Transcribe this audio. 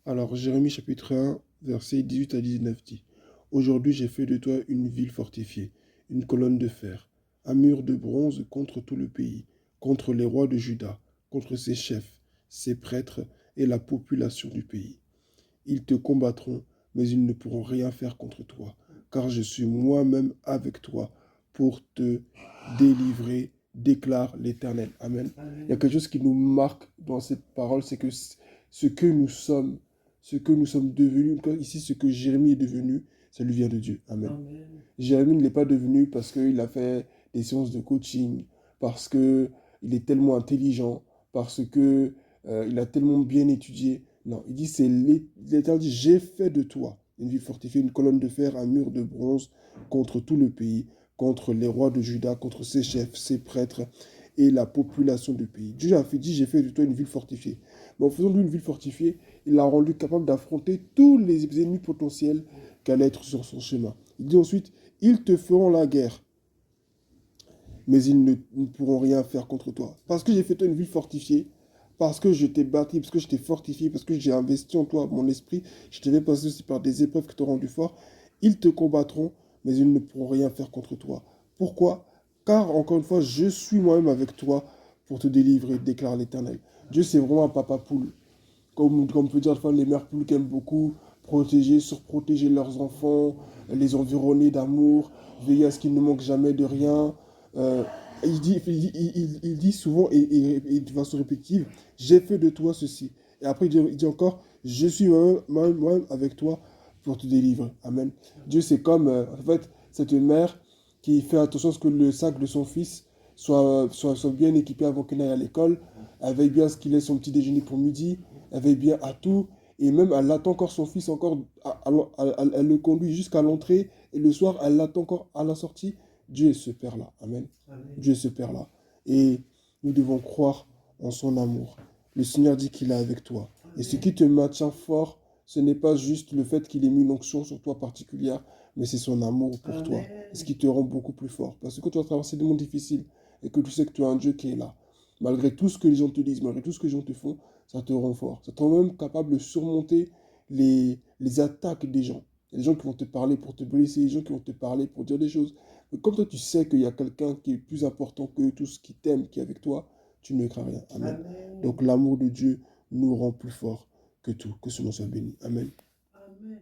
Alors, Jérémie chapitre 1, versets 18 à 19 dit, aujourd'hui j'ai fait de toi une ville fortifiée, une colonne de fer, un mur de bronze contre tout le pays, contre les rois de Juda, contre ses chefs, ses prêtres et la population du pays. Ils te combattront, mais ils ne pourront rien faire contre toi, car je suis moi-même avec toi pour te délivrer, déclare l'Éternel. Amen. Il y a quelque chose qui nous marque dans cette parole, c'est que ce que nous sommes, ce que nous sommes devenus, ici ce que Jérémie est devenu, ça lui vient de Dieu. Amen. Amen. Jérémie ne l'est pas devenu parce qu'il a fait des séances de coaching, parce qu'il est tellement intelligent, parce que il a tellement bien étudié. Non, il dit, c'est l'Éternel dit, j'ai fait de toi une ville fortifiée, une colonne de fer, un mur de bronze contre tout le pays, contre les rois de Juda, contre ses chefs, ses prêtres et la population du pays. Dieu a dit, j'ai fait de toi une ville fortifiée. Mais en faisant de lui une ville fortifiée, il l'a rendu capable d'affronter tous les ennemis potentiels qui allaient être sur son chemin. Il dit ensuite, ils te feront la guerre, mais ils ne pourront rien faire contre toi. Parce que j'ai fait de toi une ville fortifiée, parce que je t'ai bâti, parce que je t'ai fortifié, parce que j'ai investi en toi mon esprit, je t'ai fait passer aussi par des épreuves qui t'ont rendu fort, ils te combattront, mais ils ne pourront rien faire contre toi. Pourquoi? Car, encore une fois, je suis moi-même avec toi pour te délivrer, déclare l'Éternel. Dieu, c'est vraiment un papa poule. Comme on peut dire, enfin, les mères poules qui aiment beaucoup protéger, surprotéger leurs enfants, les environner d'amour, veiller à ce qu'ils ne manquent jamais de rien. Euh, il dit souvent, et de façon répétitive, j'ai fait de toi ceci. Et après, il dit encore, je suis moi-même avec toi pour te délivrer. Amen. Dieu, c'est comme, en fait, cette mère qui fait attention à ce que le sac de son fils soit bien équipé avant qu'il aille à l'école, elle veille bien à ce qu'il ait son petit déjeuner pour midi, elle veille bien à tout, et même elle attend encore son fils, encore, elle le conduit jusqu'à l'entrée, et le soir, elle l'attend encore à la sortie. Dieu est ce Père-là. Amen. Amen. Dieu est ce Père-là. Et nous devons croire en son amour. Le Seigneur dit qu'il est avec toi. Amen. Et ce qui te maintient fort, ce n'est pas juste le fait qu'il ait mis une onction sur toi particulière, mais c'est son amour pour Amen. Toi. Et ce qui te rend beaucoup plus fort. Parce que tu vas traverser des mondes difficiles et que tu sais que tu as un Dieu qui est là. Malgré tout ce que les gens te disent, malgré tout ce que les gens te font, ça te rend fort. Ça te rend même capable de surmonter les attaques des gens. Il y a des gens qui vont te parler pour te blesser, des gens qui vont te parler pour dire des choses. Mais comme toi, tu sais qu'il y a quelqu'un qui est plus important que tout ce qui t'aime, qui est avec toi, tu ne crains rien. Amen. Amen. Donc l'amour de Dieu nous rend plus forts que tout. Que ce nom soit béni. Amen. Amen.